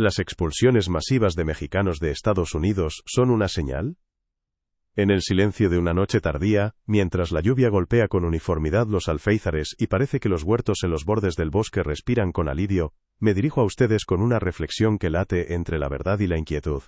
¿Las expulsiones masivas de mexicanos de Estados Unidos son una señal? En el silencio de una noche tardía, mientras la lluvia golpea con uniformidad los alféizares y parece que los huertos en los bordes del bosque respiran con alivio, me dirijo a ustedes con una reflexión que late entre la verdad y la inquietud.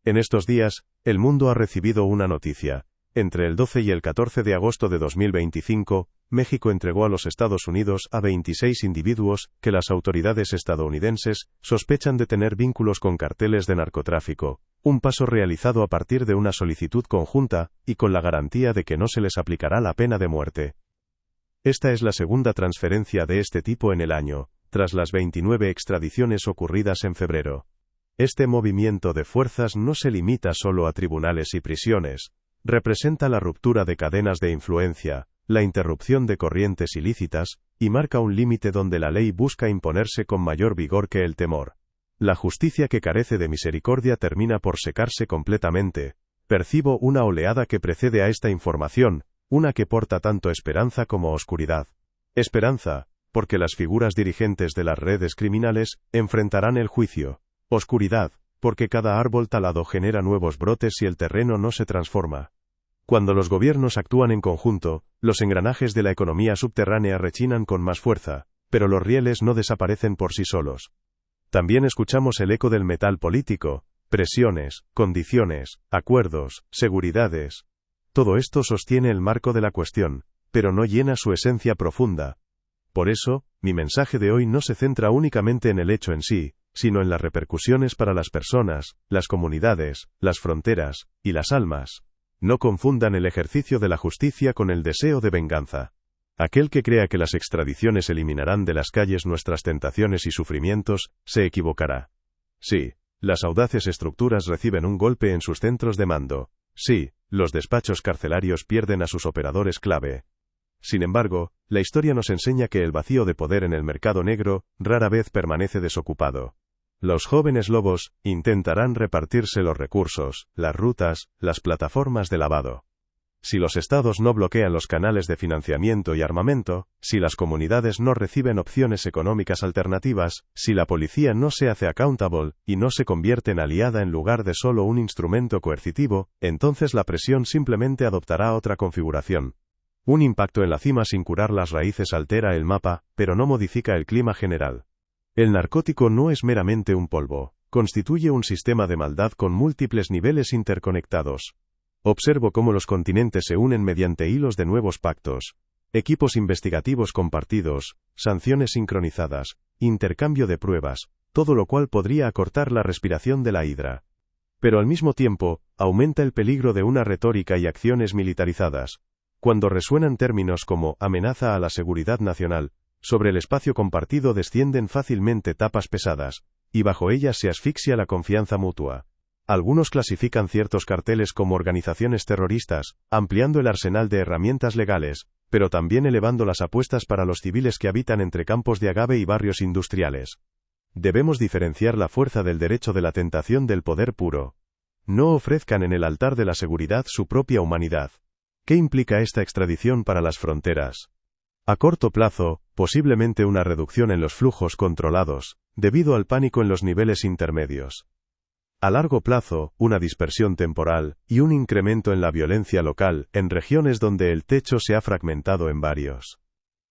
En estos días, el mundo ha recibido una noticia. Entre el 12 y el 14 de agosto de 2025, México entregó a los Estados Unidos a 26 individuos que las autoridades estadounidenses sospechan de tener vínculos con carteles de narcotráfico, un paso realizado a partir de una solicitud conjunta y con la garantía de que no se les aplicará la pena de muerte. Esta es la segunda transferencia de este tipo en el año, tras las 29 extradiciones ocurridas en febrero. Este movimiento de fuerzas no se limita solo a tribunales y prisiones. Representa la ruptura de cadenas de influencia, la interrupción de corrientes ilícitas, y marca un límite donde la ley busca imponerse con mayor vigor que el temor. La justicia que carece de misericordia termina por secarse completamente. Percibo una oleada que precede a esta información, una que porta tanto esperanza como oscuridad. Esperanza, porque las figuras dirigentes de las redes criminales enfrentarán el juicio. Oscuridad, porque cada árbol talado genera nuevos brotes si el terreno no se transforma. Cuando los gobiernos actúan en conjunto, los engranajes de la economía subterránea rechinan con más fuerza, pero los rieles no desaparecen por sí solos. También escuchamos el eco del metal político, presiones, condiciones, acuerdos, seguridades. Todo esto sostiene el marco de la cuestión, pero no llena su esencia profunda. Por eso, mi mensaje de hoy no se centra únicamente en el hecho en sí, sino en las repercusiones para las personas, las comunidades, las fronteras, y las almas. No confundan el ejercicio de la justicia con el deseo de venganza. Aquel que crea que las extradiciones eliminarán de las calles nuestras tentaciones y sufrimientos, se equivocará. Sí, las audaces estructuras reciben un golpe en sus centros de mando. Sí, los despachos carcelarios pierden a sus operadores clave. Sin embargo, la historia nos enseña que el vacío de poder en el mercado negro rara vez permanece desocupado. Los jóvenes lobos intentarán repartirse los recursos, las rutas, las plataformas de lavado. Si los estados no bloquean los canales de financiamiento y armamento, si las comunidades no reciben opciones económicas alternativas, si la policía no se hace accountable y no se convierte en aliada en lugar de solo un instrumento coercitivo, entonces la presión simplemente adoptará otra configuración. Un impacto en la cima sin curar las raíces altera el mapa, pero no modifica el clima general. El narcótico no es meramente un polvo, constituye un sistema de maldad con múltiples niveles interconectados. Observo cómo los continentes se unen mediante hilos de nuevos pactos, equipos investigativos compartidos, sanciones sincronizadas, intercambio de pruebas, todo lo cual podría acortar la respiración de la hidra. Pero al mismo tiempo, aumenta el peligro de una retórica y acciones militarizadas. Cuando resuenan términos como amenaza a la seguridad nacional, sobre el espacio compartido descienden fácilmente tapas pesadas, y bajo ellas se asfixia la confianza mutua. Algunos clasifican ciertos carteles como organizaciones terroristas, ampliando el arsenal de herramientas legales, pero también elevando las apuestas para los civiles que habitan entre campos de agave y barrios industriales. Debemos diferenciar la fuerza del derecho de la tentación del poder puro. No ofrezcan en el altar de la seguridad su propia humanidad. ¿Qué implica esta extradición para las fronteras? A corto plazo, posiblemente una reducción en los flujos controlados, debido al pánico en los niveles intermedios. A largo plazo, una dispersión temporal, y un incremento en la violencia local, en regiones donde el techo se ha fragmentado en varios.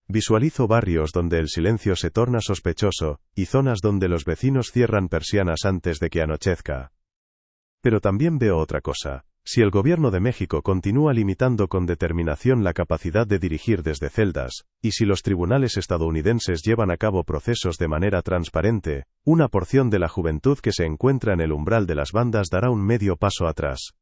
Visualizo barrios donde el silencio se torna sospechoso, y zonas donde los vecinos cierran persianas antes de que anochezca. Pero también veo otra cosa. Si el gobierno de México continúa limitando con determinación la capacidad de dirigir desde celdas, y si los tribunales estadounidenses llevan a cabo procesos de manera transparente, una porción de la juventud que se encuentra en el umbral de las bandas dará un medio paso atrás.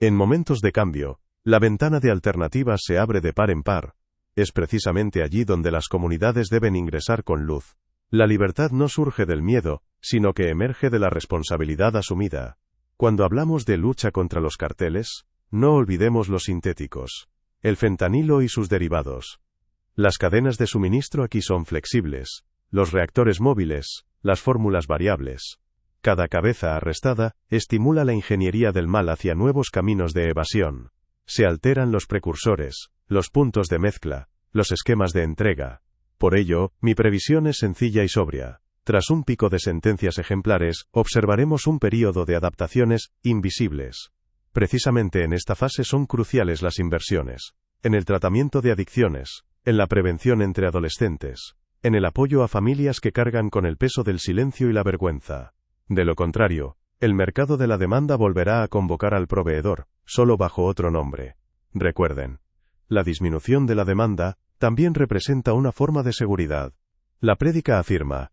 En momentos de cambio, la ventana de alternativas se abre de par en par. Es precisamente allí donde las comunidades deben ingresar con luz. La libertad no surge del miedo, sino que emerge de la responsabilidad asumida. Cuando hablamos de lucha contra los carteles, no olvidemos los sintéticos. El fentanilo y sus derivados. Las cadenas de suministro aquí son flexibles. Los reactores móviles, las fórmulas variables. Cada cabeza arrestada estimula la ingeniería del mal hacia nuevos caminos de evasión. Se alteran los precursores, los puntos de mezcla, los esquemas de entrega. Por ello, mi previsión es sencilla y sobria. Tras un pico de sentencias ejemplares, observaremos un período de adaptaciones invisibles. Precisamente en esta fase son cruciales las inversiones. En el tratamiento de adicciones, en la prevención entre adolescentes, en el apoyo a familias que cargan con el peso del silencio y la vergüenza. De lo contrario, el mercado de la demanda volverá a convocar al proveedor, solo bajo otro nombre. Recuerden, la disminución de la demanda también representa una forma de seguridad. La prédica afirma: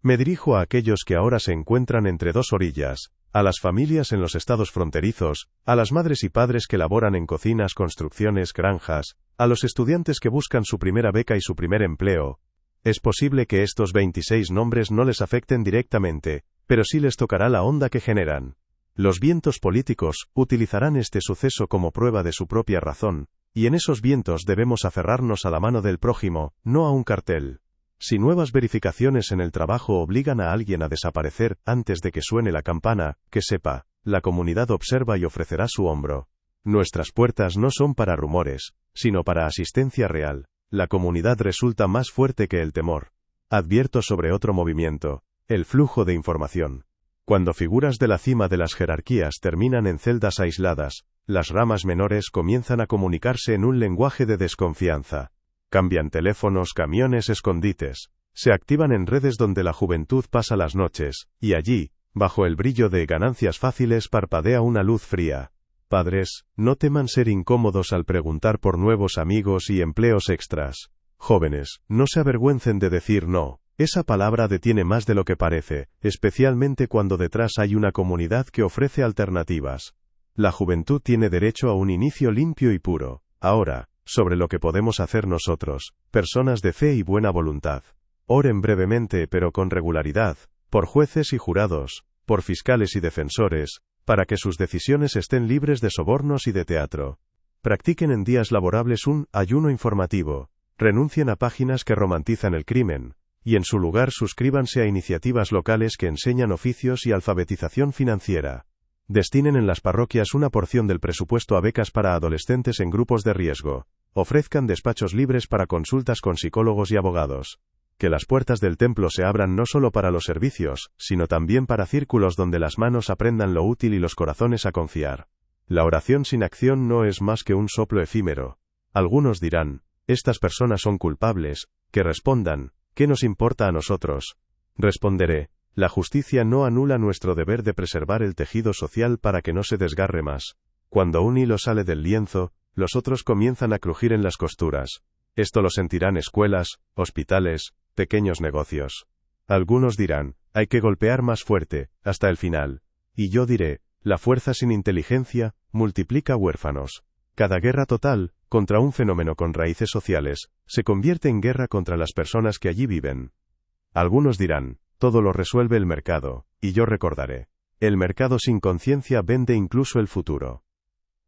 me dirijo a aquellos que ahora se encuentran entre dos orillas, a las familias en los estados fronterizos, a las madres y padres que laboran en cocinas, construcciones, granjas, a los estudiantes que buscan su primera beca y su primer empleo. Es posible que estos 26 nombres no les afecten directamente, pero sí les tocará la onda que generan. Los vientos políticos utilizarán este suceso como prueba de su propia razón, y en esos vientos debemos aferrarnos a la mano del prójimo, no a un cartel. Si nuevas verificaciones en el trabajo obligan a alguien a desaparecer antes de que suene la campana, que sepa, la comunidad observa y ofrecerá su hombro. Nuestras puertas no son para rumores, sino para asistencia real. La comunidad resulta más fuerte que el temor. Advierto sobre otro movimiento: el flujo de información. Cuando figuras de la cima de las jerarquías terminan en celdas aisladas, las ramas menores comienzan a comunicarse en un lenguaje de desconfianza. Cambian teléfonos, camiones, escondites. Se activan en redes donde la juventud pasa las noches, y allí, bajo el brillo de ganancias fáciles, parpadea una luz fría. Padres, no teman ser incómodos al preguntar por nuevos amigos y empleos extras. Jóvenes, no se avergüencen de decir no. Esa palabra detiene más de lo que parece, especialmente cuando detrás hay una comunidad que ofrece alternativas. La juventud tiene derecho a un inicio limpio y puro. Ahora, sobre lo que podemos hacer nosotros, personas de fe y buena voluntad. Oren brevemente pero con regularidad, por jueces y jurados, por fiscales y defensores, para que sus decisiones estén libres de sobornos y de teatro. Practiquen en días laborables un ayuno informativo. Renuncien a páginas que romantizan el crimen, y en su lugar suscríbanse a iniciativas locales que enseñan oficios y alfabetización financiera. Destinen en las parroquias una porción del presupuesto a becas para adolescentes en grupos de riesgo. Ofrezcan despachos libres para consultas con psicólogos y abogados. Que las puertas del templo se abran no solo para los servicios, sino también para círculos donde las manos aprendan lo útil y los corazones a confiar. La oración sin acción no es más que un soplo efímero. Algunos dirán: estas personas son culpables. Que respondan: ¿qué nos importa a nosotros? Responderé: la justicia no anula nuestro deber de preservar el tejido social para que no se desgarre más. Cuando un hilo sale del lienzo, los otros comienzan a crujir en las costuras. Esto lo sentirán escuelas, hospitales, pequeños negocios. Algunos dirán: hay que golpear más fuerte, hasta el final. Y yo diré: la fuerza sin inteligencia multiplica huérfanos. Cada guerra total, contra un fenómeno con raíces sociales, se convierte en guerra contra las personas que allí viven. Algunos dirán: todo lo resuelve el mercado, y yo recordaré: el mercado sin conciencia vende incluso el futuro.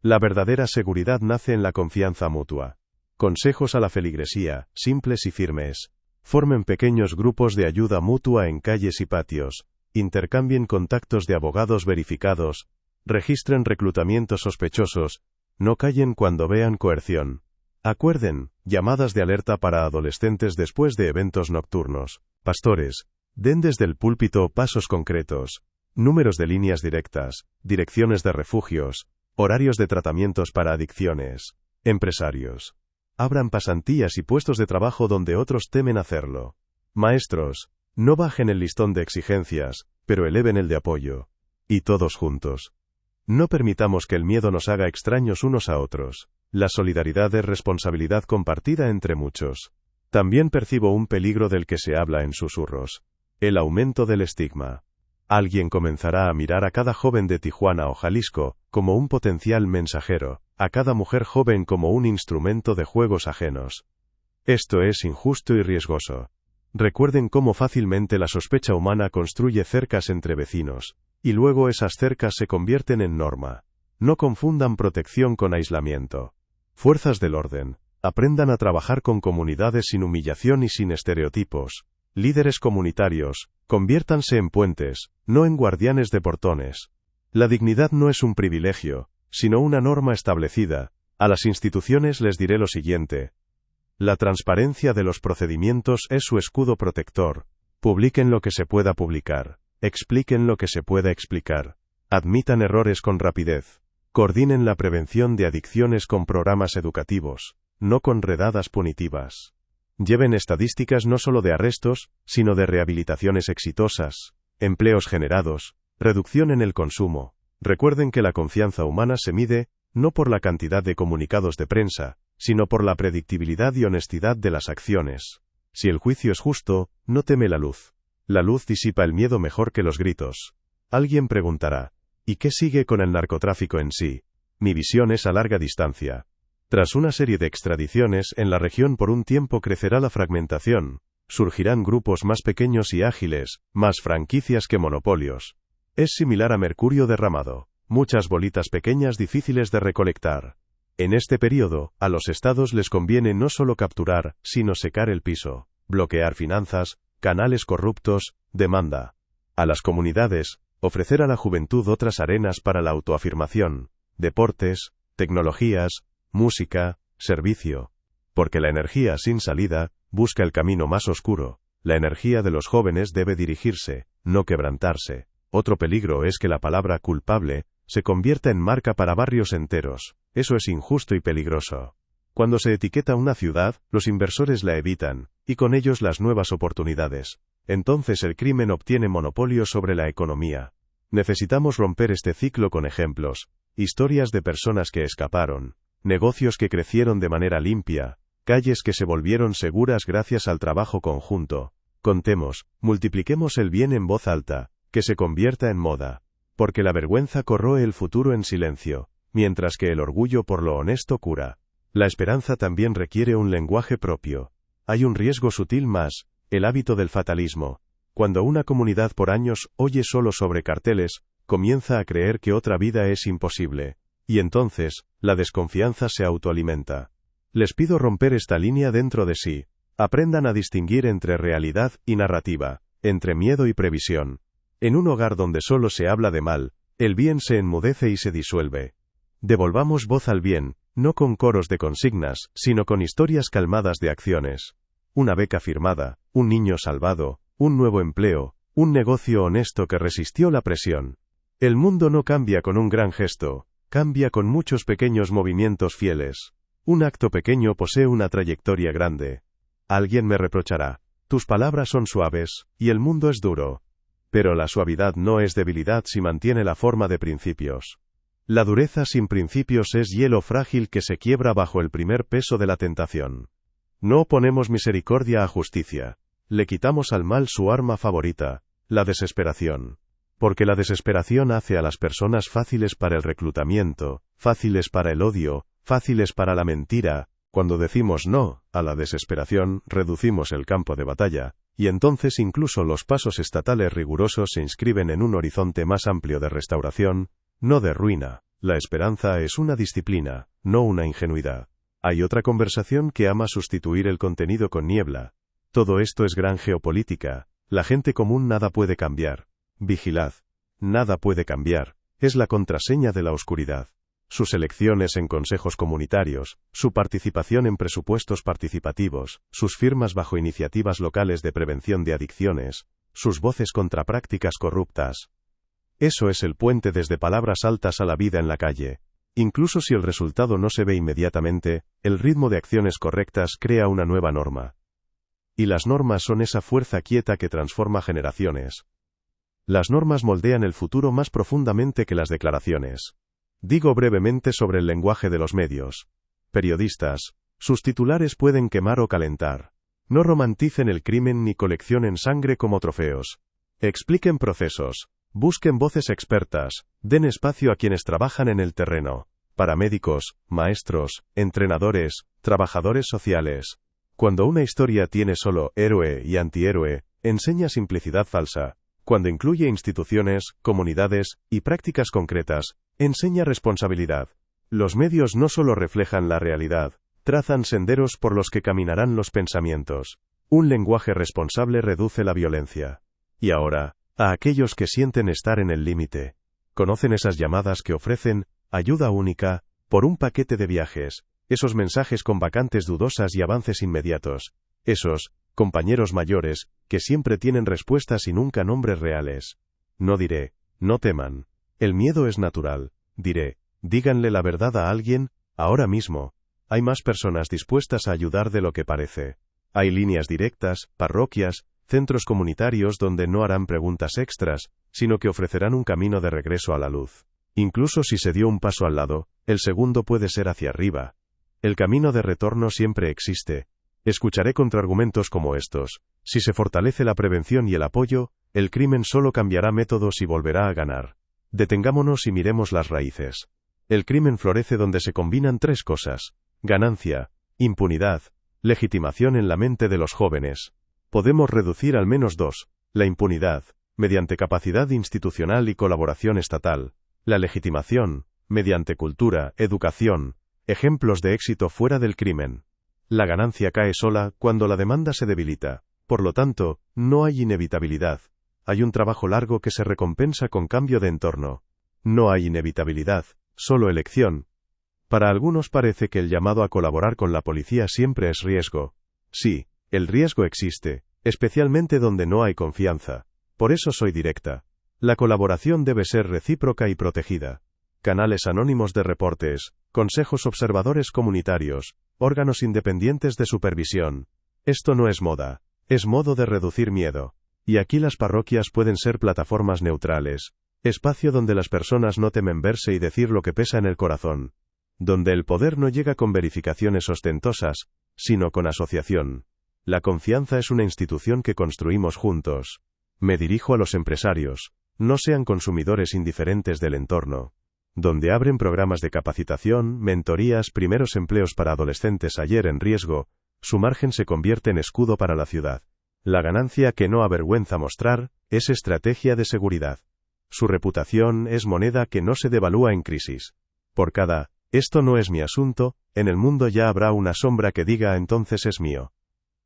La verdadera seguridad nace en la confianza mutua. Consejos a la feligresía, simples y firmes. Formen pequeños grupos de ayuda mutua en calles y patios. Intercambien contactos de abogados verificados. Registren reclutamientos sospechosos. No callen cuando vean coerción. Acuerden llamadas de alerta para adolescentes después de eventos nocturnos. Pastores, den desde el púlpito pasos concretos. Números de líneas directas, direcciones de refugios, horarios de tratamientos para adicciones. Empresarios, abran pasantías y puestos de trabajo donde otros temen hacerlo. Maestros, no bajen el listón de exigencias, pero eleven el de apoyo. Y todos juntos, no permitamos que el miedo nos haga extraños unos a otros. La solidaridad es responsabilidad compartida entre muchos. También percibo un peligro del que se habla en susurros: el aumento del estigma. Alguien comenzará a mirar a cada joven de Tijuana o Jalisco como un potencial mensajero, a cada mujer joven como un instrumento de juegos ajenos. Esto es injusto y riesgoso. Recuerden cómo fácilmente la sospecha humana construye cercas entre vecinos, y luego esas cercas se convierten en norma. No confundan protección con aislamiento. Fuerzas del orden, aprendan a trabajar con comunidades sin humillación y sin estereotipos. Líderes comunitarios, conviértanse en puentes, no en guardianes de portones. La dignidad no es un privilegio, sino una norma establecida. A las instituciones les diré lo siguiente: la transparencia de los procedimientos es su escudo protector. Publiquen lo que se pueda publicar. Expliquen lo que se pueda explicar. Admitan errores con rapidez. Coordinen la prevención de adicciones con programas educativos, no con redadas punitivas. Lleven estadísticas no solo de arrestos, sino de rehabilitaciones exitosas, empleos generados, reducción en el consumo. Recuerden que la confianza humana se mide, no por la cantidad de comunicados de prensa, sino por la predictibilidad y honestidad de las acciones. Si el juicio es justo, no teme la luz. La luz disipa el miedo mejor que los gritos. Alguien preguntará, ¿y qué sigue con el narcotráfico en sí? Mi visión es a larga distancia. Tras una serie de extradiciones en la región por un tiempo crecerá la fragmentación, surgirán grupos más pequeños y ágiles, más franquicias que monopolios. Es similar a mercurio derramado, muchas bolitas pequeñas difíciles de recolectar. En este periodo, a los estados les conviene no solo capturar, sino secar el piso, bloquear finanzas, canales corruptos, demanda. A las comunidades, ofrecer a la juventud otras arenas para la autoafirmación, deportes, tecnologías, música, servicio. Porque la energía sin salida, busca el camino más oscuro. La energía de los jóvenes debe dirigirse, no quebrantarse. Otro peligro es que la palabra culpable se convierta en marca para barrios enteros. Eso es injusto y peligroso. Cuando se etiqueta una ciudad, los inversores la evitan, y con ellos las nuevas oportunidades. Entonces el crimen obtiene monopolio sobre la economía. Necesitamos romper este ciclo con ejemplos, historias de personas que escaparon, negocios que crecieron de manera limpia, calles que se volvieron seguras gracias al trabajo conjunto. Contemos, multipliquemos el bien en voz alta, que se convierta en moda. Porque la vergüenza corroe el futuro en silencio, mientras que el orgullo por lo honesto cura. La esperanza también requiere un lenguaje propio. Hay un riesgo sutil más, el hábito del fatalismo. Cuando una comunidad por años oye solo sobre carteles, comienza a creer que otra vida es imposible. Y entonces, la desconfianza se autoalimenta. Les pido romper esta línea dentro de sí. Aprendan a distinguir entre realidad y narrativa, entre miedo y previsión. En un hogar donde solo se habla de mal, el bien se enmudece y se disuelve. Devolvamos voz al bien, no con coros de consignas, sino con historias calmadas de acciones. Una beca firmada, un niño salvado, un nuevo empleo, un negocio honesto que resistió la presión. El mundo no cambia con un gran gesto, cambia con muchos pequeños movimientos fieles. Un acto pequeño posee una trayectoria grande. Alguien me reprochará, tus palabras son suaves, y el mundo es duro. Pero la suavidad no es debilidad si mantiene la forma de principios. La dureza sin principios es hielo frágil que se quiebra bajo el primer peso de la tentación. No oponemos misericordia a justicia. Le quitamos al mal su arma favorita, la desesperación. Porque la desesperación hace a las personas fáciles para el reclutamiento, fáciles para el odio, fáciles para la mentira. Cuando decimos no a la desesperación, reducimos el campo de batalla. Y entonces incluso los pasos estatales rigurosos se inscriben en un horizonte más amplio de restauración, no de ruina. La esperanza es una disciplina, no una ingenuidad. Hay otra conversación que ama sustituir el contenido con niebla. Todo esto es gran geopolítica. La gente común nada puede cambiar. Vigilad. Nada puede cambiar. Es la contraseña de la oscuridad. Sus elecciones en consejos comunitarios, su participación en presupuestos participativos, sus firmas bajo iniciativas locales de prevención de adicciones, sus voces contra prácticas corruptas. Eso es el puente desde palabras altas a la vida en la calle. Incluso si el resultado no se ve inmediatamente, el ritmo de acciones correctas crea una nueva norma. Y las normas son esa fuerza quieta que transforma generaciones. Las normas moldean el futuro más profundamente que las declaraciones. Digo brevemente sobre el lenguaje de los medios. Periodistas. Sus titulares pueden quemar o calentar. No romanticen el crimen ni coleccionen sangre como trofeos. Expliquen procesos. Busquen voces expertas. Den espacio a quienes trabajan en el terreno. Paramédicos, maestros, entrenadores, trabajadores sociales. Cuando una historia tiene solo héroe y antihéroe, enseña simplicidad falsa. Cuando incluye instituciones, comunidades y prácticas concretas, enseña responsabilidad. Los medios no solo reflejan la realidad, trazan senderos por los que caminarán los pensamientos. Un lenguaje responsable reduce la violencia. Y ahora, a aquellos que sienten estar en el límite. ¿Conocen esas llamadas que ofrecen ayuda única por un paquete de viajes? Esos mensajes con vacantes dudosas y avances inmediatos. Esos compañeros mayores, que siempre tienen respuestas y nunca nombres reales. No diré, no teman. El miedo es natural. Diré, díganle la verdad a alguien, ahora mismo. Hay más personas dispuestas a ayudar de lo que parece. Hay líneas directas, parroquias, centros comunitarios donde no harán preguntas extras, sino que ofrecerán un camino de regreso a la luz. Incluso si se dio un paso al lado, el segundo puede ser hacia arriba. El camino de retorno siempre existe. Escucharé contraargumentos como estos. Si se fortalece la prevención y el apoyo, el crimen solo cambiará métodos y volverá a ganar. Detengámonos y miremos las raíces. El crimen florece donde se combinan tres cosas: ganancia, impunidad, legitimación en la mente de los jóvenes. Podemos reducir al menos dos: la impunidad, mediante capacidad institucional y colaboración estatal; la legitimación, mediante cultura, educación, ejemplos de éxito fuera del crimen. La ganancia cae sola cuando la demanda se debilita. Por lo tanto, no hay inevitabilidad. Hay un trabajo largo que se recompensa con cambio de entorno. No hay inevitabilidad, solo elección. Para algunos parece que el llamado a colaborar con la policía siempre es riesgo. Sí, el riesgo existe, especialmente donde no hay confianza. Por eso soy directa. La colaboración debe ser recíproca y protegida. Canales anónimos de reportes, consejos observadores comunitarios, órganos independientes de supervisión. Esto no es moda, es modo de reducir miedo. Y aquí las parroquias pueden ser plataformas neutrales, espacio donde las personas no temen verse y decir lo que pesa en el corazón. Donde el poder no llega con verificaciones ostentosas, sino con asociación. La confianza es una institución que construimos juntos. Me dirijo a los empresarios. No sean consumidores indiferentes del entorno. Donde abren programas de capacitación, mentorías, primeros empleos para adolescentes ayer en riesgo, su margen se convierte en escudo para la ciudad. La ganancia que no avergüenza mostrar, es estrategia de seguridad. Su reputación es moneda que no se devalúa en crisis. Por cada, esto no es mi asunto, en el mundo ya habrá una sombra que diga entonces es mío.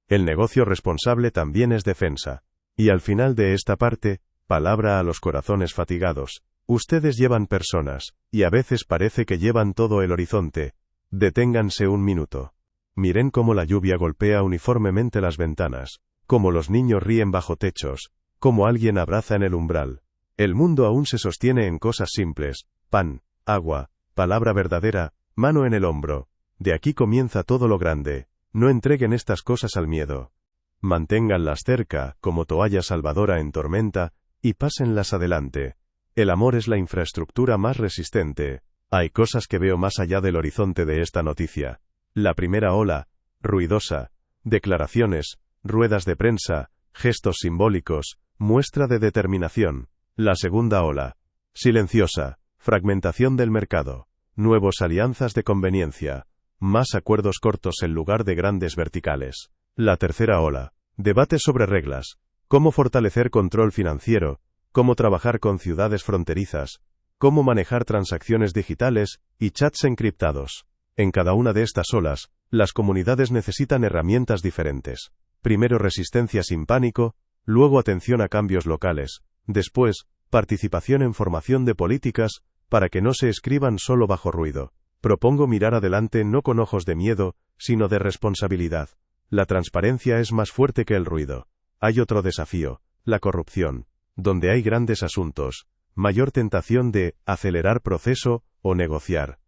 El negocio responsable también es defensa. Y al final de esta parte, palabra a los corazones fatigados. Ustedes llevan personas, y a veces parece que llevan todo el horizonte. Deténganse un minuto. Miren cómo la lluvia golpea uniformemente las ventanas, cómo los niños ríen bajo techos, cómo alguien abraza en el umbral. El mundo aún se sostiene en cosas simples: pan, agua, palabra verdadera, mano en el hombro. De aquí comienza todo lo grande. No entreguen estas cosas al miedo. Manténganlas cerca, como toalla salvadora en tormenta, y pásenlas adelante. El amor es la infraestructura más resistente. Hay cosas que veo más allá del horizonte de esta noticia. La primera ola, ruidosa, declaraciones, ruedas de prensa, gestos simbólicos, muestra de determinación. La segunda ola, silenciosa, fragmentación del mercado, nuevos alianzas de conveniencia, más acuerdos cortos en lugar de grandes verticales. La tercera ola, debate sobre reglas, cómo fortalecer control financiero, cómo trabajar con ciudades fronterizas, cómo manejar transacciones digitales y chats encriptados. En cada una de estas olas, las comunidades necesitan herramientas diferentes. Primero resistencia sin pánico, luego atención a cambios locales, después, participación en formación de políticas, para que no se escriban solo bajo ruido. Propongo mirar adelante no con ojos de miedo, sino de responsabilidad. La transparencia es más fuerte que el ruido. Hay otro desafío, la corrupción. Donde hay grandes asuntos, mayor tentación de acelerar proceso o negociar.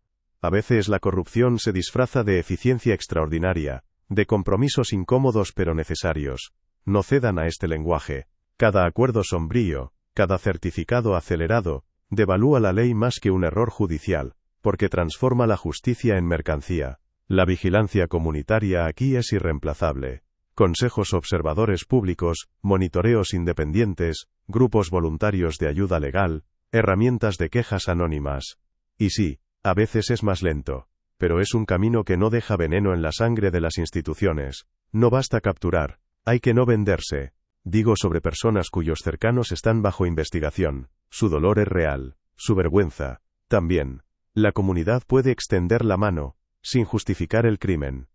A veces la corrupción se disfraza de eficiencia extraordinaria, de compromisos incómodos pero necesarios. No cedan a este lenguaje. Cada acuerdo sombrío, cada certificado acelerado, devalúa la ley más que un error judicial, porque transforma la justicia en mercancía. La vigilancia comunitaria aquí es irreemplazable. Consejos observadores públicos, monitoreos independientes, grupos voluntarios de ayuda legal, herramientas de quejas anónimas. Y sí, a veces es más lento, pero es un camino que no deja veneno en la sangre de las instituciones. No basta capturar, hay que no venderse. Digo sobre personas cuyos cercanos están bajo investigación. Su dolor es real, su vergüenza también. La comunidad puede extender la mano, sin justificar el crimen.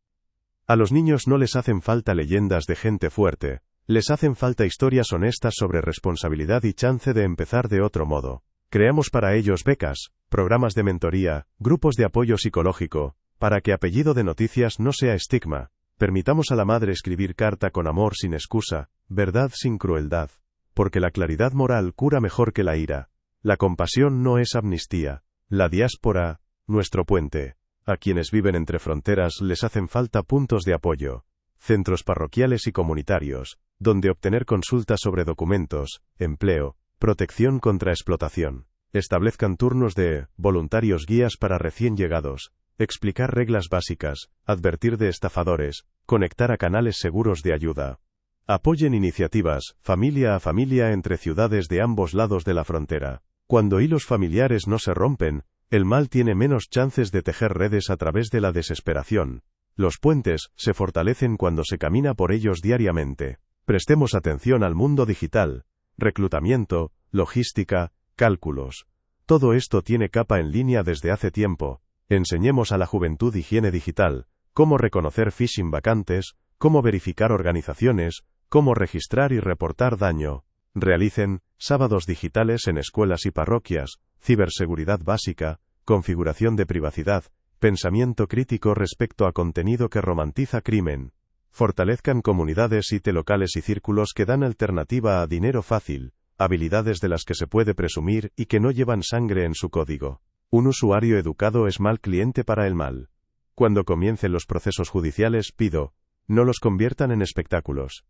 A los niños no les hacen falta leyendas de gente fuerte, les hacen falta historias honestas sobre responsabilidad y chance de empezar de otro modo. Creamos para ellos becas, programas de mentoría, grupos de apoyo psicológico, para que apellido de noticias no sea estigma. Permitamos a la madre escribir carta con amor sin excusa, verdad sin crueldad. Porque la claridad moral cura mejor que la ira. La compasión no es amnistía. La diáspora, nuestro puente. A quienes viven entre fronteras les hacen falta puntos de apoyo. Centros parroquiales y comunitarios, donde obtener consultas sobre documentos, empleo, protección contra explotación. Establezcan turnos de voluntarios guías para recién llegados. Explicar reglas básicas, advertir de estafadores, conectar a canales seguros de ayuda. Apoyen iniciativas, familia a familia entre ciudades de ambos lados de la frontera. Cuando hilos familiares no se rompen, el mal tiene menos chances de tejer redes a través de la desesperación. Los puentes se fortalecen cuando se camina por ellos diariamente. Prestemos atención al mundo digital. Reclutamiento, logística, cálculos. Todo esto tiene capa en línea desde hace tiempo. Enseñemos a la juventud higiene digital, cómo reconocer phishing vacantes, cómo verificar organizaciones, cómo registrar y reportar daño. Realicen sábados digitales en escuelas y parroquias, ciberseguridad básica, configuración de privacidad, pensamiento crítico respecto a contenido que romantiza crimen. Fortalezcan comunidades IT locales y círculos que dan alternativa a dinero fácil, habilidades de las que se puede presumir y que no llevan sangre en su código. Un usuario educado es mal cliente para el mal. Cuando comiencen los procesos judiciales, pido, no los conviertan en espectáculos.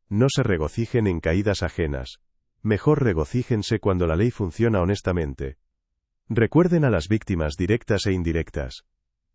No se regocijen en caídas ajenas. Mejor regocíjense cuando la ley funciona honestamente. Recuerden a las víctimas directas e indirectas.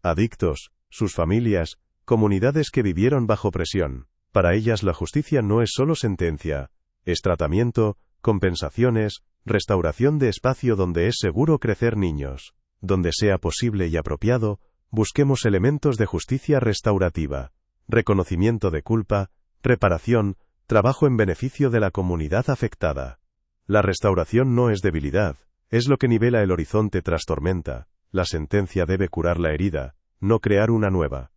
Adictos, sus familias, comunidades que vivieron bajo presión. Para ellas la justicia no es solo sentencia, es tratamiento, compensaciones, restauración de espacio donde es seguro crecer niños. Donde sea posible y apropiado, busquemos elementos de justicia restaurativa. Reconocimiento de culpa, reparación, trabajo en beneficio de la comunidad afectada. La restauración no es debilidad, es lo que nivela el horizonte tras tormenta. La sentencia debe curar la herida, no crear una nueva.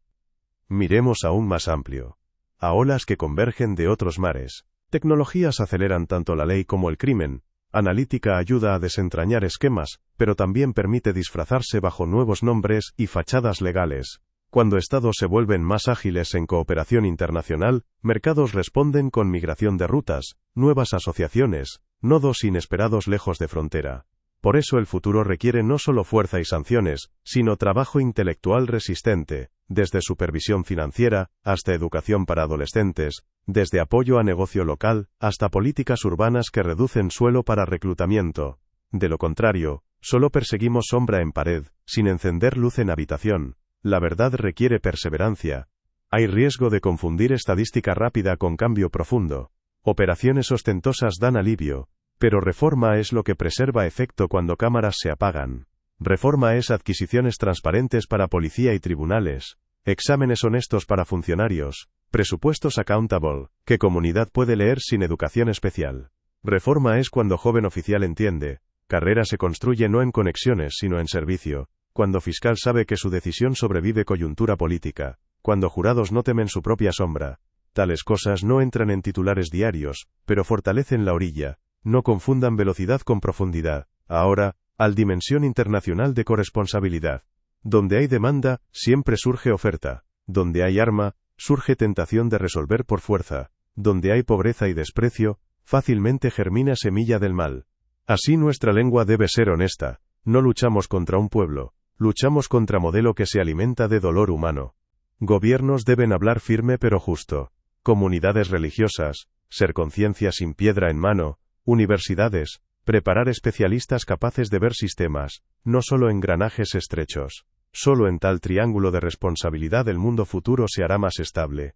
Miremos aún más amplio. A olas que convergen de otros mares. Tecnologías aceleran tanto la ley como el crimen. Analítica ayuda a desentrañar esquemas, pero también permite disfrazarse bajo nuevos nombres y fachadas legales. Cuando estados se vuelven más ágiles en cooperación internacional, mercados responden con migración de rutas, nuevas asociaciones, nodos inesperados lejos de frontera. Por eso el futuro requiere no solo fuerza y sanciones, sino trabajo intelectual resistente, desde supervisión financiera, hasta educación para adolescentes, desde apoyo a negocio local, hasta políticas urbanas que reducen suelo para reclutamiento. De lo contrario, solo perseguimos sombra en pared, sin encender luz en habitación. La verdad requiere perseverancia. Hay riesgo de confundir estadística rápida con cambio profundo. Operaciones ostentosas dan alivio, pero reforma es lo que preserva efecto cuando cámaras se apagan. Reforma es adquisiciones transparentes para policía y tribunales, exámenes honestos para funcionarios, presupuestos accountable, que comunidad puede leer sin educación especial. Reforma es cuando joven oficial entiende, carrera se construye no en conexiones sino en servicio, cuando fiscal sabe que su decisión sobrevive coyuntura política, cuando jurados no temen su propia sombra. Tales cosas no entran en titulares diarios, pero fortalecen la orilla. No confundan velocidad con profundidad. Ahora, al dimensión internacional de corresponsabilidad. Donde hay demanda, siempre surge oferta. Donde hay arma, surge tentación de resolver por fuerza. Donde hay pobreza y desprecio, fácilmente germina semilla del mal. Así nuestra lengua debe ser honesta. No luchamos contra un pueblo, luchamos contra modelo que se alimenta de dolor humano. Gobiernos deben hablar firme pero justo. Comunidades religiosas, ser conciencia sin piedra en mano. Universidades, preparar especialistas capaces de ver sistemas, no solo engranajes estrechos. Solo en tal triángulo de responsabilidad el mundo futuro se hará más estable.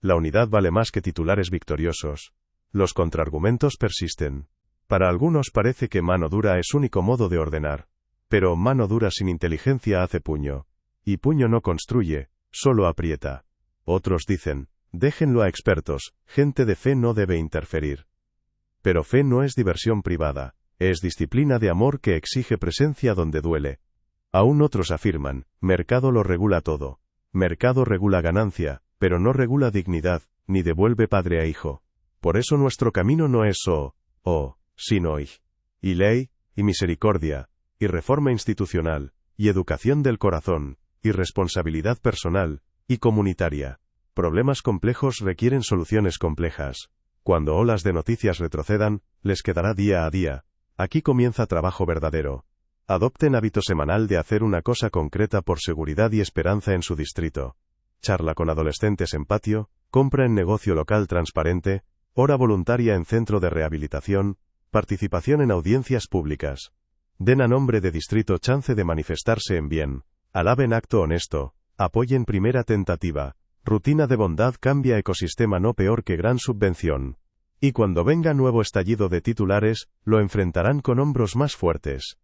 La unidad vale más que titulares victoriosos. Los contraargumentos persisten. Para algunos parece que mano dura es único modo de ordenar. Pero mano dura sin inteligencia hace puño. Y puño no construye, solo aprieta. Otros dicen, déjenlo a expertos, gente de fe no debe interferir. Pero fe no es diversión privada, es disciplina de amor que exige presencia donde duele. Aún otros afirman, mercado lo regula todo. Mercado regula ganancia, pero no regula dignidad, ni devuelve padre a hijo. Por eso nuestro camino no es sino y ley, y misericordia, y reforma institucional, y educación del corazón, y responsabilidad personal, y comunitaria. Problemas complejos requieren soluciones complejas. Cuando olas de noticias retrocedan, les quedará día a día. Aquí comienza trabajo verdadero. Adopten hábito semanal de hacer una cosa concreta por seguridad y esperanza en su distrito. Charla con adolescentes en patio, compra en negocio local transparente, hora voluntaria en centro de rehabilitación, participación en audiencias públicas. Den a nombre de distrito chance de manifestarse en bien. Alaben acto honesto. Apoyen primera tentativa. Rutina de bondad cambia ecosistema no peor que gran subvención. Y cuando venga nuevo estallido de titulares, lo enfrentarán con hombros más fuertes.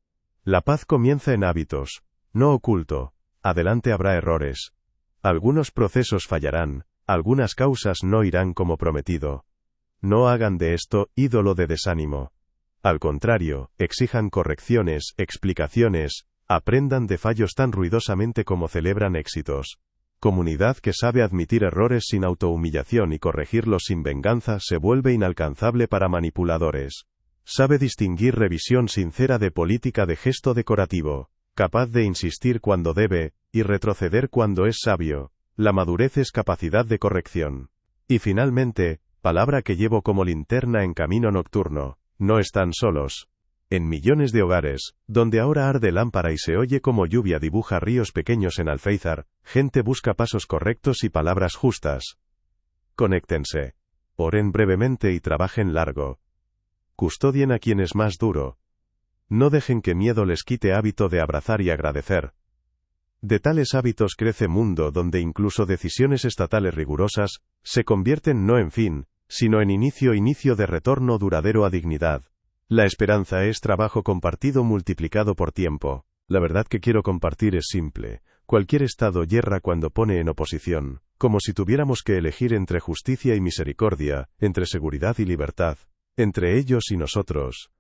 La paz comienza en hábitos, no oculto. Adelante habrá errores. Algunos procesos fallarán, algunas causas no irán como prometido. No hagan de esto ídolo de desánimo. Al contrario, exijan correcciones, explicaciones, aprendan de fallos tan ruidosamente como celebran éxitos. Comunidad que sabe admitir errores sin autohumillación y corregirlos sin venganza se vuelve inalcanzable para manipuladores. Sabe distinguir revisión sincera de política de gesto decorativo, capaz de insistir cuando debe, y retroceder cuando es sabio. La madurez es capacidad de corrección. Y finalmente, palabra que llevo como linterna en camino nocturno, no están solos. En millones de hogares, donde ahora arde lámpara y se oye como lluvia dibuja ríos pequeños en Alféizar, gente busca pasos correctos y palabras justas. Conéctense. Oren brevemente y trabajen largo. Custodien a quien es más duro. No dejen que miedo les quite hábito de abrazar y agradecer. De tales hábitos crece mundo donde incluso decisiones estatales rigurosas, se convierten no en fin, sino en inicio de retorno duradero a dignidad. La esperanza es trabajo compartido multiplicado por tiempo. La verdad que quiero compartir es simple. Cualquier estado yerra cuando pone en oposición, como si tuviéramos que elegir entre justicia y misericordia, entre seguridad y libertad, entre ellos y nosotros.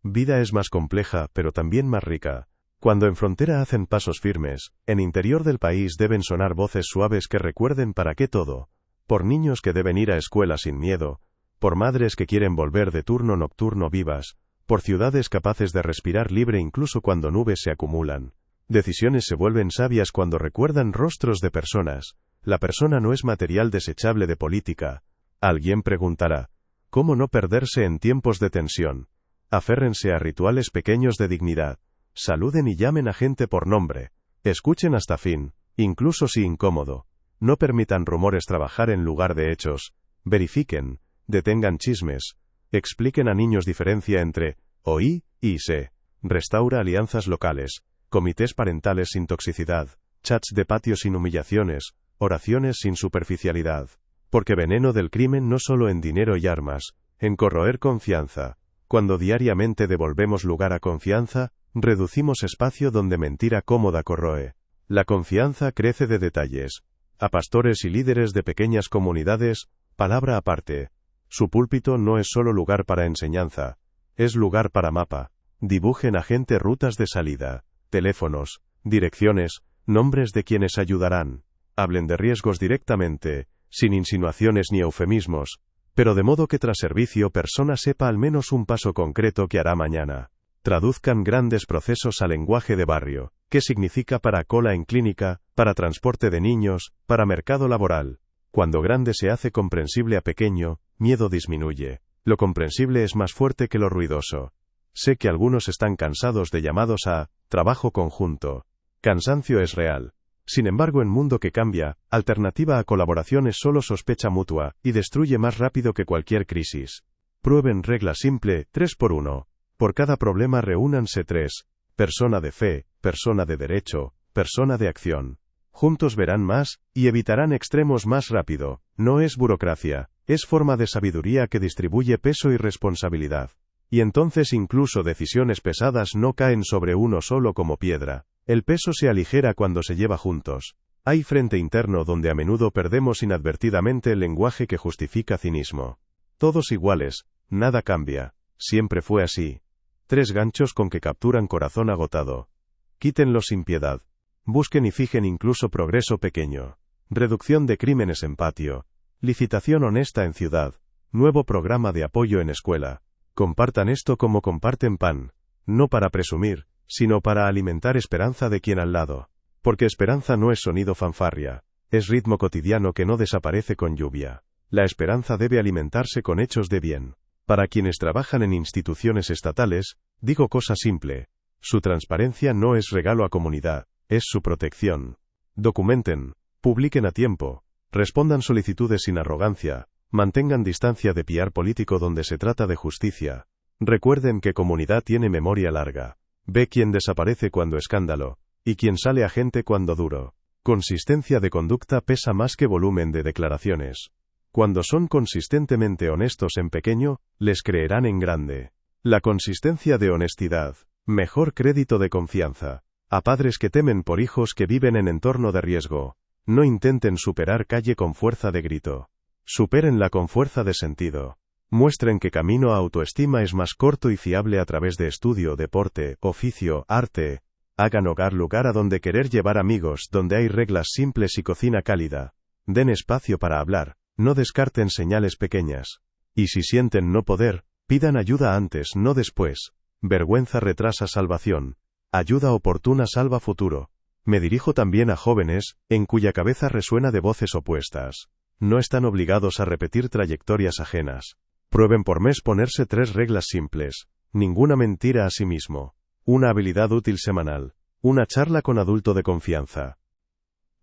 Vida es más compleja, pero también más rica. Cuando en frontera hacen pasos firmes, en interior del país deben sonar voces suaves que recuerden para qué todo. Por niños que deben ir a escuela sin miedo, por madres que quieren volver de turno nocturno vivas, por ciudades capaces de respirar libre incluso cuando nubes se acumulan. Decisiones se vuelven sabias cuando recuerdan rostros de personas. La persona no es material desechable de política. Alguien preguntará, ¿cómo no perderse en tiempos de tensión? Aférrense a rituales pequeños de dignidad. Saluden y llamen a gente por nombre. Escuchen hasta fin, incluso si incómodo. No permitan rumores trabajar en lugar de hechos. Verifiquen, detengan chismes. Expliquen a niños diferencia entre oí y sé. Restaura alianzas locales. Comités parentales sin toxicidad. Chats de patio sin humillaciones. Oraciones sin superficialidad. Porque veneno del crimen no solo en dinero y armas, en corroer confianza. Cuando diariamente devolvemos lugar a confianza, reducimos espacio donde mentira cómoda corroe. La confianza crece de detalles. A pastores y líderes de pequeñas comunidades, palabra aparte. Su púlpito no es solo lugar para enseñanza, es lugar para mapa. Dibujen a gente rutas de salida, teléfonos, direcciones, nombres de quienes ayudarán. Hablen de riesgos directamente, sin insinuaciones ni eufemismos, pero de modo que tras servicio persona sepa al menos un paso concreto que hará mañana. Traduzcan grandes procesos a lenguaje de barrio. ¿Qué significa para cola en clínica, para transporte de niños, para mercado laboral? Cuando grande se hace comprensible a pequeño, miedo disminuye. Lo comprensible es más fuerte que lo ruidoso. Sé que algunos están cansados de llamados a trabajo conjunto. Cansancio es real. Sin embargo, en mundo que cambia, alternativa a colaboración es solo sospecha mutua, y destruye más rápido que cualquier crisis. Prueben regla simple, 3x1. Por cada problema reúnanse 3. Persona de fe, persona de derecho, persona de acción. Juntos verán más, y evitarán extremos más rápido. No es burocracia, es forma de sabiduría que distribuye peso y responsabilidad. Y entonces incluso decisiones pesadas no caen sobre uno solo como piedra. El peso se aligera cuando se lleva juntos. Hay frente interno donde a menudo perdemos inadvertidamente el lenguaje que justifica cinismo. Todos iguales, nada cambia. Siempre fue así. 3 ganchos con que capturan corazón agotado. Quítenlos sin piedad. Busquen y fijen incluso progreso pequeño. Reducción de crímenes en patio. Licitación honesta en ciudad. Nuevo programa de apoyo en escuela. Compartan esto como comparten pan. No para presumir, sino para alimentar esperanza de quien al lado. Porque esperanza no es sonido fanfarria. es ritmo cotidiano que no desaparece con lluvia. La esperanza debe alimentarse con hechos de bien. Para quienes trabajan en instituciones estatales, digo cosa simple. Su transparencia no es regalo a comunidad, es su protección. Documenten, publiquen a tiempo, respondan solicitudes sin arrogancia, mantengan distancia de PR político donde se trata de justicia. Recuerden que comunidad tiene memoria larga. Ve quién desaparece cuando escándalo, y quién sale agente cuando duro. Consistencia de conducta pesa más que volumen de declaraciones. Cuando son consistentemente honestos en pequeño, les creerán en grande. La consistencia de honestidad. Mejor crédito de confianza. A padres que temen por hijos que viven en entorno de riesgo. No intenten superar calle con fuerza de grito. Supérenla con fuerza de sentido. Muestren que camino a autoestima es más corto y fiable a través de estudio, deporte, oficio, arte. Hagan hogar lugar a donde querer llevar amigos, donde hay reglas simples y cocina cálida. Den espacio para hablar, no descarten señales pequeñas. Y si sienten no poder, pidan ayuda antes, no después. Vergüenza retrasa salvación. Ayuda oportuna salva futuro. Me dirijo también a jóvenes, en cuya cabeza resuena de voces opuestas. No están obligados a repetir trayectorias ajenas. Prueben por mes ponerse 3 reglas simples. Ninguna mentira a sí mismo. Una habilidad útil semanal. Una charla con adulto de confianza.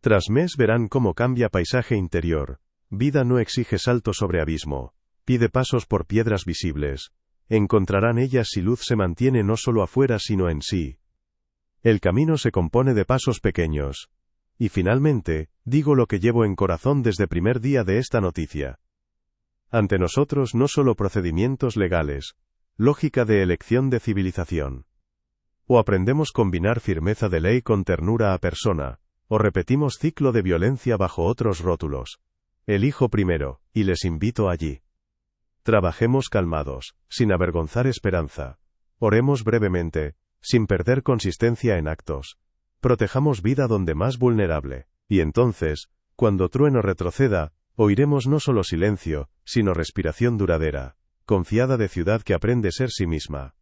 Tras mes verán cómo cambia paisaje interior. Vida no exige salto sobre abismo. Pide pasos por piedras visibles. Encontrarán ellas si luz se mantiene no solo afuera sino en sí. El camino se compone de pasos pequeños. Y finalmente, digo lo que llevo en corazón desde primer día de esta noticia. Ante nosotros no solo procedimientos legales, lógica de elección de civilización. O aprendemos combinar firmeza de ley con ternura a persona, o repetimos ciclo de violencia bajo otros rótulos. Elijo primero, y les invito allí. Trabajemos calmados, sin avergonzar esperanza. Oremos brevemente, sin perder consistencia en actos. Protejamos vida donde más vulnerable. Y entonces, cuando trueno retroceda, oiremos no solo silencio, sino respiración duradera, confiada de ciudad que aprende ser sí misma.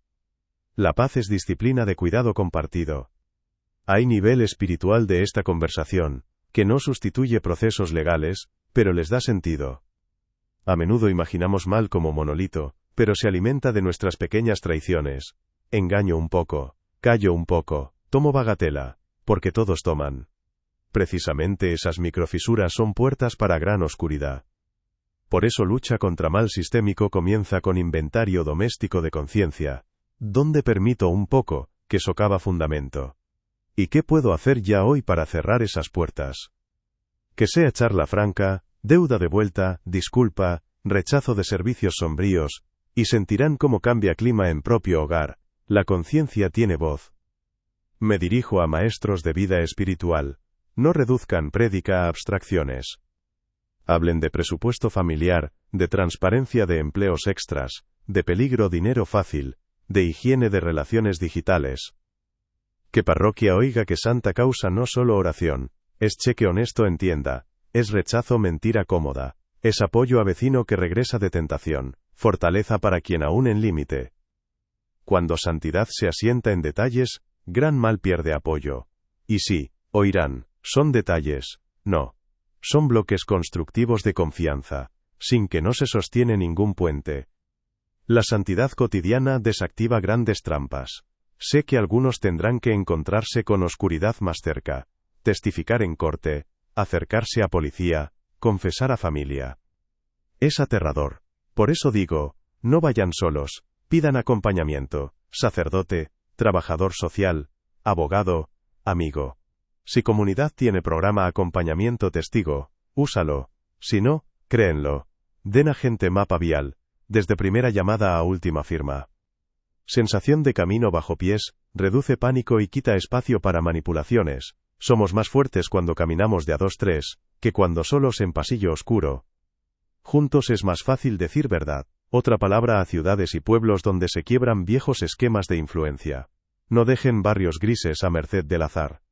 La paz es disciplina de cuidado compartido. Hay nivel espiritual de esta conversación, que no sustituye procesos legales, pero les da sentido. A menudo imaginamos mal como monolito, pero se alimenta de nuestras pequeñas traiciones. Engaño un poco, callo un poco, tomo bagatela, porque todos toman. Precisamente esas microfisuras son puertas para gran oscuridad. Por eso lucha contra mal sistémico comienza con inventario doméstico de conciencia. ¿Dónde permito un poco, que socava fundamento? ¿Y qué puedo hacer ya hoy para cerrar esas puertas? Que sea charla franca, deuda de vuelta, disculpa, rechazo de servicios sombríos, y sentirán cómo cambia clima en propio hogar. La conciencia tiene voz. Me dirijo a maestros de vida espiritual. No reduzcan prédica a abstracciones. Hablen de presupuesto familiar, de transparencia de empleos extras, de peligro dinero fácil, de higiene de relaciones digitales. Que parroquia oiga que santa causa no solo oración, es cheque honesto en tienda, es rechazo mentira cómoda, es apoyo a vecino que regresa de tentación, fortaleza para quien aún en límite. Cuando santidad se asienta en detalles, gran mal pierde apoyo. Y sí, oirán, son detalles, no. Son bloques constructivos de confianza, sin que no se sostiene ningún puente. La santidad cotidiana desactiva grandes trampas. Sé que algunos tendrán que encontrarse con oscuridad más cerca, testificar en corte, acercarse a policía, confesar a familia. Es aterrador. Por eso digo, no vayan solos, pidan acompañamiento, sacerdote, trabajador social, abogado, amigo. Si comunidad tiene programa acompañamiento testigo, úsalo. Si no, créenlo. Den a gente mapa vial, desde primera llamada a última firma. Sensación de camino bajo pies, reduce pánico y quita espacio para manipulaciones. Somos más fuertes cuando caminamos de a 2-3, que cuando solos en pasillo oscuro. Juntos es más fácil decir verdad. Otra palabra a ciudades y pueblos donde se quiebran viejos esquemas de influencia. No dejen barrios grises a merced del azar.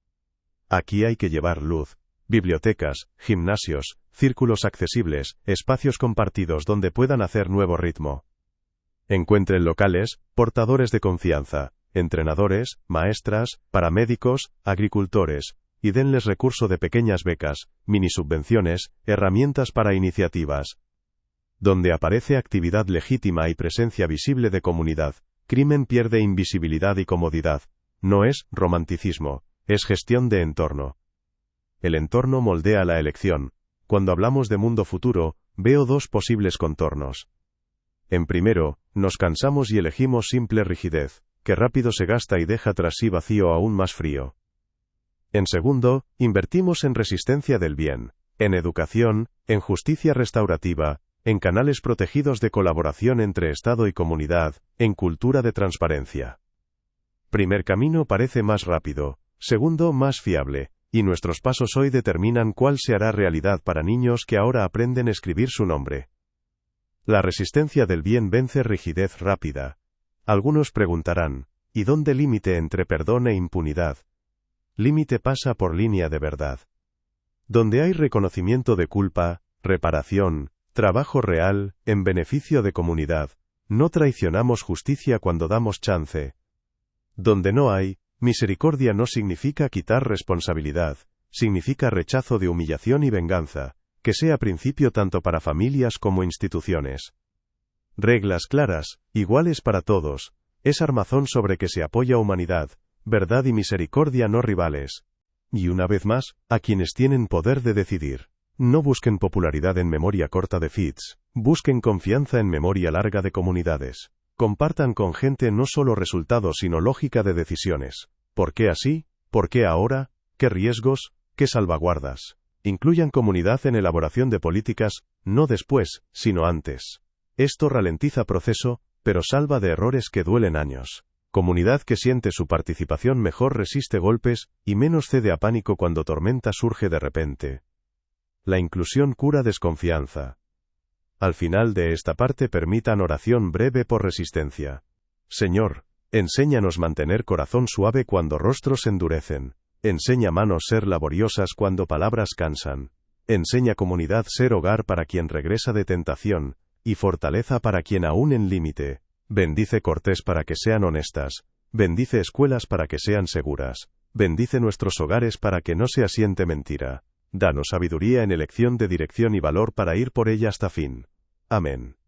Aquí hay que llevar luz. Bibliotecas, gimnasios, círculos accesibles, espacios compartidos donde puedan hacer nuevo ritmo. Encuentren locales, portadores de confianza, entrenadores, maestras, paramédicos, agricultores, y denles recurso de pequeñas becas, mini subvenciones, herramientas para iniciativas. Donde aparece actividad legítima y presencia visible de comunidad, crimen pierde invisibilidad y comodidad. No es romanticismo, es gestión de entorno. El entorno moldea la elección. Cuando hablamos de mundo futuro, veo dos posibles contornos. En primero, nos cansamos y elegimos simple rigidez, que rápido se gasta y deja tras sí vacío aún más frío. En segundo, invertimos en resistencia del bien, en educación, en justicia restaurativa, en canales protegidos de colaboración entre Estado y comunidad, en cultura de transparencia. Primer camino parece más rápido, segundo más fiable, y nuestros pasos hoy determinan cuál se hará realidad para niños que ahora aprenden a escribir su nombre. La resistencia del bien vence rigidez rápida. Algunos preguntarán, ¿y dónde límite entre perdón e impunidad? Límite pasa por línea de verdad. Donde hay reconocimiento de culpa, reparación, trabajo real, en beneficio de comunidad, no traicionamos justicia cuando damos chance. Donde no hay, misericordia no significa quitar responsabilidad, significa rechazo de humillación y venganza, que sea principio tanto para familias como instituciones. Reglas claras, iguales para todos, es armazón sobre que se apoya humanidad, verdad y misericordia no rivales. Y una vez más, a quienes tienen poder de decidir. No busquen popularidad en memoria corta de feeds, busquen confianza en memoria larga de comunidades. Compartan con gente no solo resultados sino lógica de decisiones. ¿Por qué así? ¿Por qué ahora? ¿Qué riesgos? ¿Qué salvaguardas? Incluyan comunidad en elaboración de políticas, no después, sino antes. Esto ralentiza proceso, pero salva de errores que duelen años. Comunidad que siente su participación mejor resiste golpes, y menos cede a pánico cuando tormenta surge de repente. La inclusión cura desconfianza. Al final de esta parte permitan oración breve por resistencia. Señor, enséñanos mantener corazón suave cuando rostros se endurecen. Enseña manos ser laboriosas cuando palabras cansan. Enseña comunidad ser hogar para quien regresa de tentación, y fortaleza para quien aún en límite. Bendice cortes para que sean honestas. Bendice escuelas para que sean seguras. Bendice nuestros hogares para que no se asiente mentira. Danos sabiduría en elección de dirección y valor para ir por ella hasta fin. Amén.